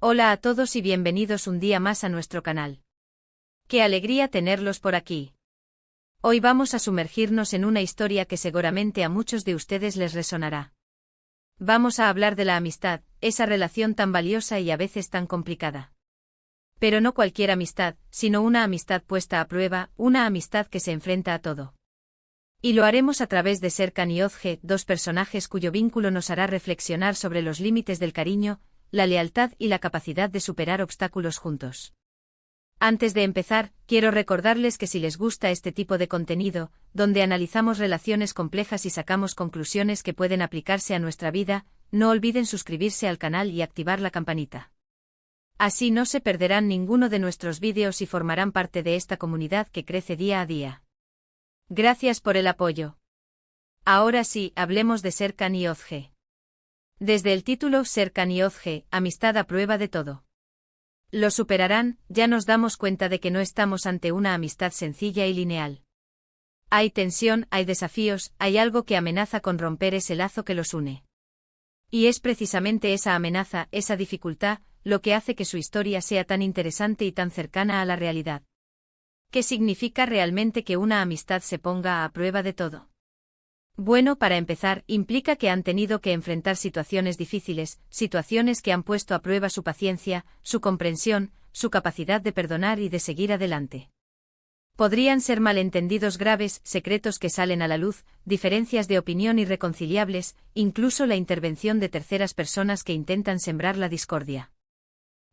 Hola a todos y bienvenidos un día más a nuestro canal. ¡Qué alegría tenerlos por aquí! Hoy vamos a sumergirnos en una historia que seguramente a muchos de ustedes les resonará. Vamos a hablar de la amistad, esa relación tan valiosa y a veces tan complicada. Pero no cualquier amistad, sino una amistad puesta a prueba, una amistad que se enfrenta a todo. Y lo haremos a través de Serkan y Özge, dos personajes cuyo vínculo nos hará reflexionar sobre los límites del cariño, la lealtad y la capacidad de superar obstáculos juntos. Antes de empezar, quiero recordarles que si les gusta este tipo de contenido, donde analizamos relaciones complejas y sacamos conclusiones que pueden aplicarse a nuestra vida, no olviden suscribirse al canal y activar la campanita. Así no se perderán ninguno de nuestros vídeos y formarán parte de esta comunidad que crece día a día. Gracias por el apoyo. Ahora sí, hablemos de Serkan y Özge. Desde el título Serkan y Özge, amistad a prueba de todo. Lo superarán, ya nos damos cuenta de que no estamos ante una amistad sencilla y lineal. Hay tensión, hay desafíos, hay algo que amenaza con romper ese lazo que los une. Y es precisamente esa amenaza, esa dificultad, lo que hace que su historia sea tan interesante y tan cercana a la realidad. ¿Qué significa realmente que una amistad se ponga a prueba de todo? Bueno, para empezar, implica que han tenido que enfrentar situaciones difíciles, situaciones que han puesto a prueba su paciencia, su comprensión, su capacidad de perdonar y de seguir adelante. Podrían ser malentendidos graves, secretos que salen a la luz, diferencias de opinión irreconciliables, incluso la intervención de terceras personas que intentan sembrar la discordia.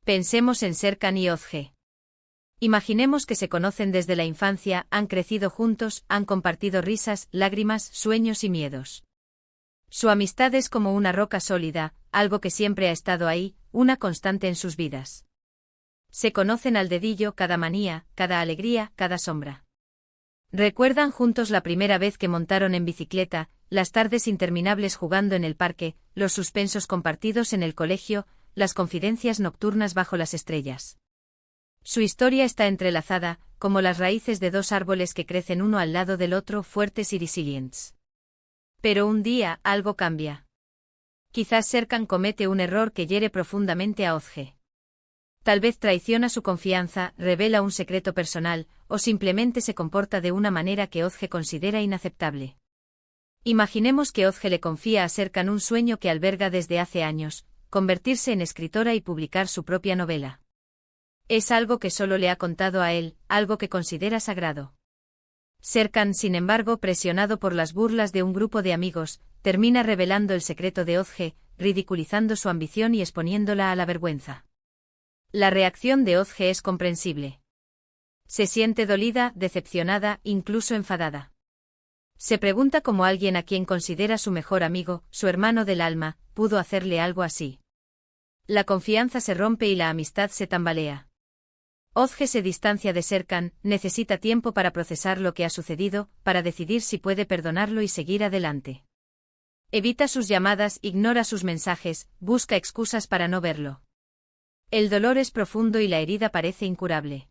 Pensemos en Serkan y Özge. Imaginemos que se conocen desde la infancia, han crecido juntos, han compartido risas, lágrimas, sueños y miedos. Su amistad es como una roca sólida, algo que siempre ha estado ahí, una constante en sus vidas. Se conocen al dedillo cada manía, cada alegría, cada sombra. Recuerdan juntos la primera vez que montaron en bicicleta, las tardes interminables jugando en el parque, los suspensos compartidos en el colegio, las confidencias nocturnas bajo las estrellas. Su historia está entrelazada, como las raíces de dos árboles que crecen uno al lado del otro fuertes y resilientes. Pero un día, algo cambia. Quizás Serkan comete un error que hiere profundamente a Özge. Tal vez traiciona su confianza, revela un secreto personal, o simplemente se comporta de una manera que Özge considera inaceptable. Imaginemos que Özge le confía a Serkan un sueño que alberga desde hace años, convertirse en escritora y publicar su propia novela. Es algo que solo le ha contado a él, algo que considera sagrado. Serkan, sin embargo, presionado por las burlas de un grupo de amigos, termina revelando el secreto de Özge, ridiculizando su ambición y exponiéndola a la vergüenza. La reacción de Özge es comprensible. Se siente dolida, decepcionada, incluso enfadada. Se pregunta cómo alguien a quien considera su mejor amigo, su hermano del alma, pudo hacerle algo así. La confianza se rompe y la amistad se tambalea. Özge se distancia de Serkan, necesita tiempo para procesar lo que ha sucedido, para decidir si puede perdonarlo y seguir adelante. Evita sus llamadas, ignora sus mensajes, busca excusas para no verlo. El dolor es profundo y la herida parece incurable.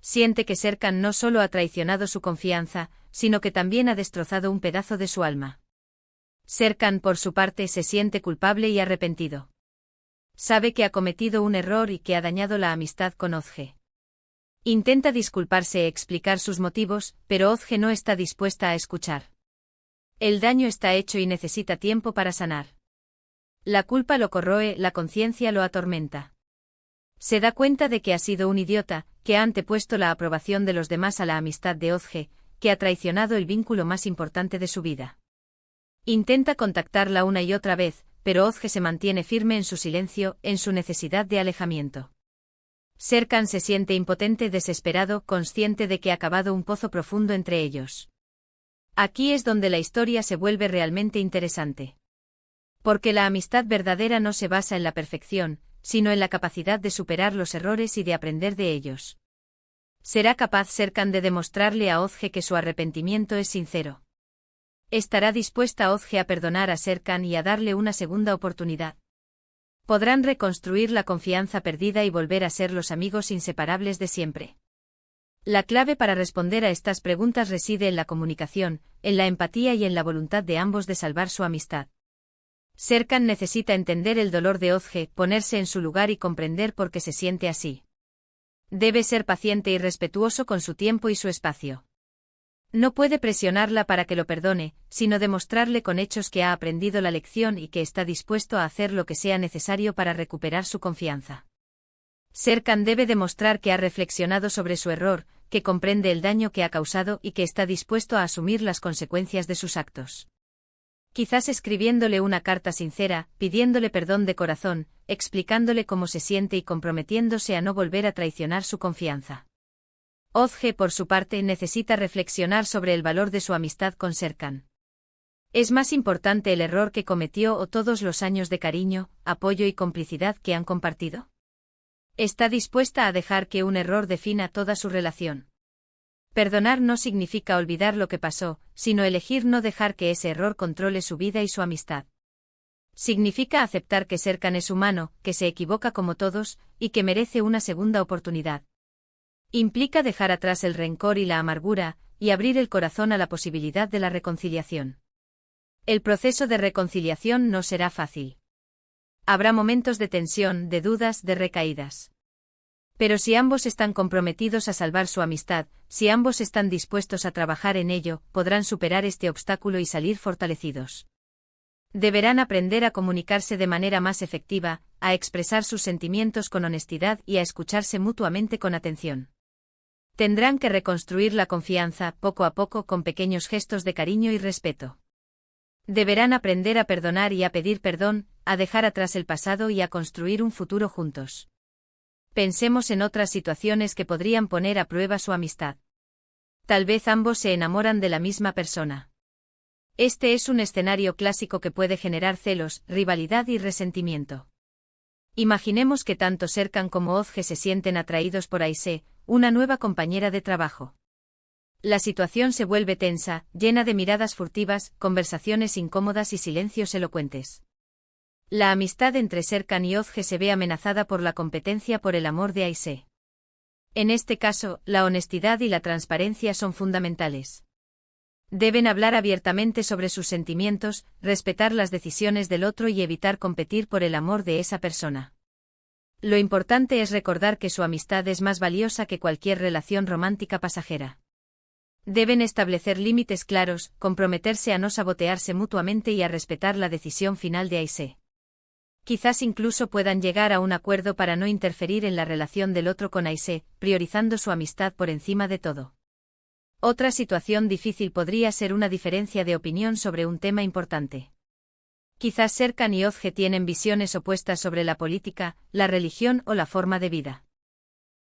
Siente que Serkan no solo ha traicionado su confianza, sino que también ha destrozado un pedazo de su alma. Serkan, por su parte, se siente culpable y arrepentido. Sabe que ha cometido un error y que ha dañado la amistad con Özge. Intenta disculparse e explicar sus motivos, pero Özge no está dispuesta a escuchar. El daño está hecho y necesita tiempo para sanar. La culpa lo corroe, la conciencia lo atormenta. Se da cuenta de que ha sido un idiota, que ha antepuesto la aprobación de los demás a la amistad de Özge, que ha traicionado el vínculo más importante de su vida. Intenta contactarla una y otra vez, pero Özge se mantiene firme en su silencio, en su necesidad de alejamiento. Serkan se siente impotente, desesperado, consciente de que ha cavado un pozo profundo entre ellos. Aquí es donde la historia se vuelve realmente interesante. Porque la amistad verdadera no se basa en la perfección, sino en la capacidad de superar los errores y de aprender de ellos. ¿Será capaz Serkan de demostrarle a Özge que su arrepentimiento es sincero? ¿Estará dispuesta Özge a perdonar a Serkan y a darle una segunda oportunidad? ¿Podrán reconstruir la confianza perdida y volver a ser los amigos inseparables de siempre? La clave para responder a estas preguntas reside en la comunicación, en la empatía y en la voluntad de ambos de salvar su amistad. Serkan necesita entender el dolor de Ozge, ponerse en su lugar y comprender por qué se siente así. Debe ser paciente y respetuoso con su tiempo y su espacio. No puede presionarla para que lo perdone, sino demostrarle con hechos que ha aprendido la lección y que está dispuesto a hacer lo que sea necesario para recuperar su confianza. Serkan debe demostrar que ha reflexionado sobre su error, que comprende el daño que ha causado y que está dispuesto a asumir las consecuencias de sus actos. Quizás escribiéndole una carta sincera, pidiéndole perdón de corazón, explicándole cómo se siente y comprometiéndose a no volver a traicionar su confianza. Ozge, por su parte, necesita reflexionar sobre el valor de su amistad con Serkan. ¿Es más importante el error que cometió o todos los años de cariño, apoyo y complicidad que han compartido? ¿Está dispuesta a dejar que un error defina toda su relación? Perdonar no significa olvidar lo que pasó, sino elegir no dejar que ese error controle su vida y su amistad. Significa aceptar que Serkan es humano, que se equivoca como todos, y que merece una segunda oportunidad. Implica dejar atrás el rencor y la amargura, y abrir el corazón a la posibilidad de la reconciliación. El proceso de reconciliación no será fácil. Habrá momentos de tensión, de dudas, de recaídas. Pero si ambos están comprometidos a salvar su amistad, si ambos están dispuestos a trabajar en ello, podrán superar este obstáculo y salir fortalecidos. Deberán aprender a comunicarse de manera más efectiva, a expresar sus sentimientos con honestidad y a escucharse mutuamente con atención. Tendrán que reconstruir la confianza, poco a poco, con pequeños gestos de cariño y respeto. Deberán aprender a perdonar y a pedir perdón, a dejar atrás el pasado y a construir un futuro juntos. Pensemos en otras situaciones que podrían poner a prueba su amistad. Tal vez ambos se enamoran de la misma persona. Este es un escenario clásico que puede generar celos, rivalidad y resentimiento. Imaginemos que tanto Serkan como Ozge se sienten atraídos por Aise, una nueva compañera de trabajo. La situación se vuelve tensa, llena de miradas furtivas, conversaciones incómodas y silencios elocuentes. La amistad entre Serkan y Ozge se ve amenazada por la competencia por el amor de Aise. En este caso, la honestidad y la transparencia son fundamentales. Deben hablar abiertamente sobre sus sentimientos, respetar las decisiones del otro y evitar competir por el amor de esa persona. Lo importante es recordar que su amistad es más valiosa que cualquier relación romántica pasajera. Deben establecer límites claros, comprometerse a no sabotearse mutuamente y a respetar la decisión final de Aise. Quizás incluso puedan llegar a un acuerdo para no interferir en la relación del otro con Aise, priorizando su amistad por encima de todo. Otra situación difícil podría ser una diferencia de opinión sobre un tema importante. Quizás Serkan y Ozge tienen visiones opuestas sobre la política, la religión o la forma de vida.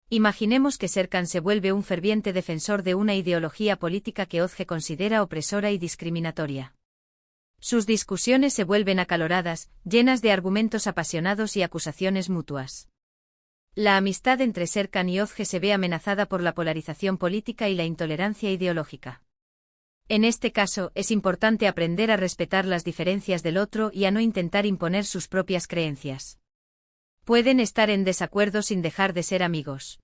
Imaginemos que Serkan se vuelve un ferviente defensor de una ideología política que Ozge considera opresora y discriminatoria. Sus discusiones se vuelven acaloradas, llenas de argumentos apasionados y acusaciones mutuas. La amistad entre Serkan y Ozge se ve amenazada por la polarización política y la intolerancia ideológica. En este caso, es importante aprender a respetar las diferencias del otro y a no intentar imponer sus propias creencias. Pueden estar en desacuerdo sin dejar de ser amigos.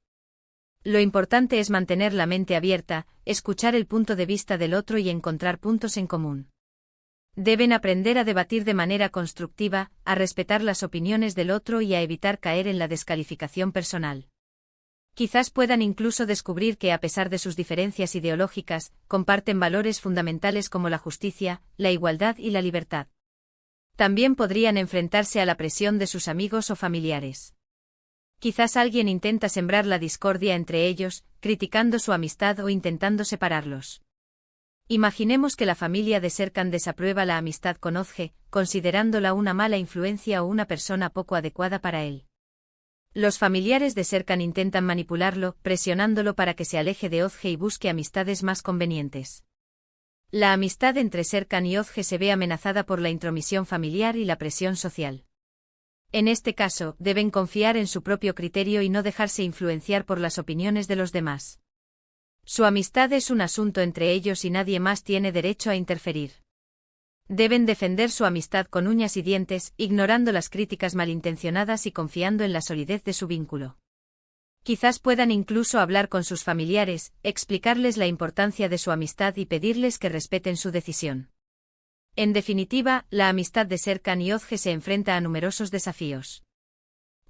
Lo importante es mantener la mente abierta, escuchar el punto de vista del otro y encontrar puntos en común. Deben aprender a debatir de manera constructiva, a respetar las opiniones del otro y a evitar caer en la descalificación personal. Quizás puedan incluso descubrir que a pesar de sus diferencias ideológicas, comparten valores fundamentales como la justicia, la igualdad y la libertad. También podrían enfrentarse a la presión de sus amigos o familiares. Quizás alguien intenta sembrar la discordia entre ellos, criticando su amistad o intentando separarlos. Imaginemos que la familia de Serkan desaprueba la amistad con Ozge, considerándola una mala influencia o una persona poco adecuada para él. Los familiares de Serkan intentan manipularlo, presionándolo para que se aleje de Ozge y busque amistades más convenientes. La amistad entre Serkan y Ozge se ve amenazada por la intromisión familiar y la presión social. En este caso, deben confiar en su propio criterio y no dejarse influenciar por las opiniones de los demás. Su amistad es un asunto entre ellos y nadie más tiene derecho a interferir. Deben defender su amistad con uñas y dientes, ignorando las críticas malintencionadas y confiando en la solidez de su vínculo. Quizás puedan incluso hablar con sus familiares, explicarles la importancia de su amistad y pedirles que respeten su decisión. En definitiva, la amistad de Serkan y Ozge se enfrenta a numerosos desafíos.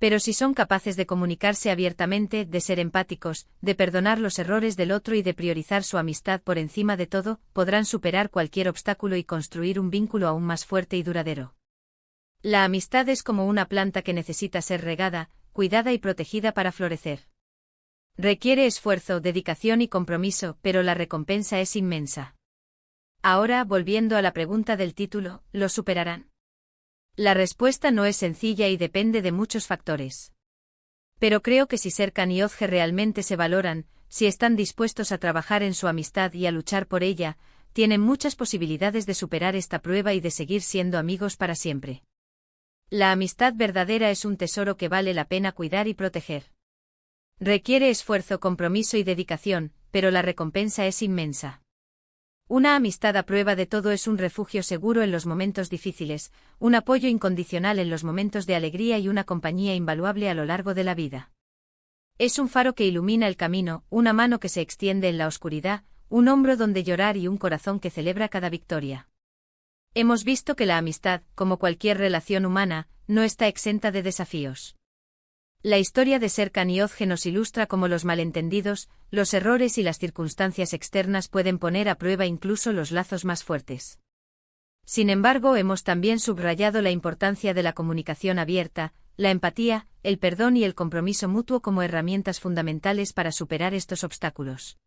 Pero si son capaces de comunicarse abiertamente, de ser empáticos, de perdonar los errores del otro y de priorizar su amistad por encima de todo, podrán superar cualquier obstáculo y construir un vínculo aún más fuerte y duradero. La amistad es como una planta que necesita ser regada, cuidada y protegida para florecer. Requiere esfuerzo, dedicación y compromiso, pero la recompensa es inmensa. Ahora, volviendo a la pregunta del título, ¿lo superarán? La respuesta no es sencilla y depende de muchos factores. Pero creo que si Serkan y Ozge realmente se valoran, si están dispuestos a trabajar en su amistad y a luchar por ella, tienen muchas posibilidades de superar esta prueba y de seguir siendo amigos para siempre. La amistad verdadera es un tesoro que vale la pena cuidar y proteger. Requiere esfuerzo, compromiso y dedicación, pero la recompensa es inmensa. Una amistad a prueba de todo es un refugio seguro en los momentos difíciles, un apoyo incondicional en los momentos de alegría y una compañía invaluable a lo largo de la vida. Es un faro que ilumina el camino, una mano que se extiende en la oscuridad, un hombro donde llorar y un corazón que celebra cada victoria. Hemos visto que la amistad, como cualquier relación humana, no está exenta de desafíos. La historia de Serkan y Ozge nos ilustra cómo los malentendidos, los errores y las circunstancias externas pueden poner a prueba incluso los lazos más fuertes. Sin embargo, hemos también subrayado la importancia de la comunicación abierta, la empatía, el perdón y el compromiso mutuo como herramientas fundamentales para superar estos obstáculos.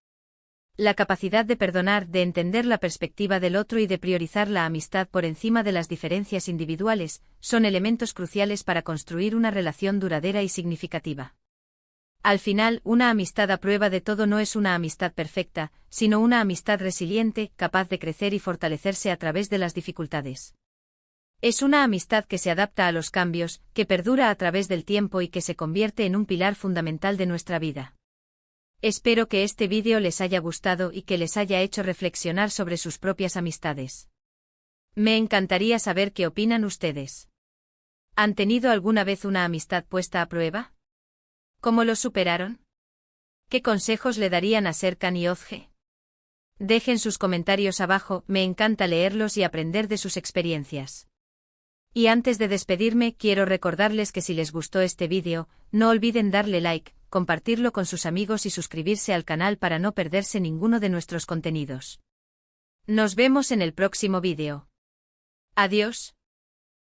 La capacidad de perdonar, de entender la perspectiva del otro y de priorizar la amistad por encima de las diferencias individuales, son elementos cruciales para construir una relación duradera y significativa. Al final, una amistad a prueba de todo no es una amistad perfecta, sino una amistad resiliente, capaz de crecer y fortalecerse a través de las dificultades. Es una amistad que se adapta a los cambios, que perdura a través del tiempo y que se convierte en un pilar fundamental de nuestra vida. Espero que este vídeo les haya gustado y que les haya hecho reflexionar sobre sus propias amistades. Me encantaría saber qué opinan ustedes. ¿Han tenido alguna vez una amistad puesta a prueba? ¿Cómo lo superaron? ¿Qué consejos le darían a Serkan y Ozge? Dejen sus comentarios abajo, me encanta leerlos y aprender de sus experiencias. Y antes de despedirme, quiero recordarles que si les gustó este vídeo, no olviden darle like, compartirlo con sus amigos y suscribirse al canal para no perderse ninguno de nuestros contenidos. Nos vemos en el próximo vídeo. Adiós.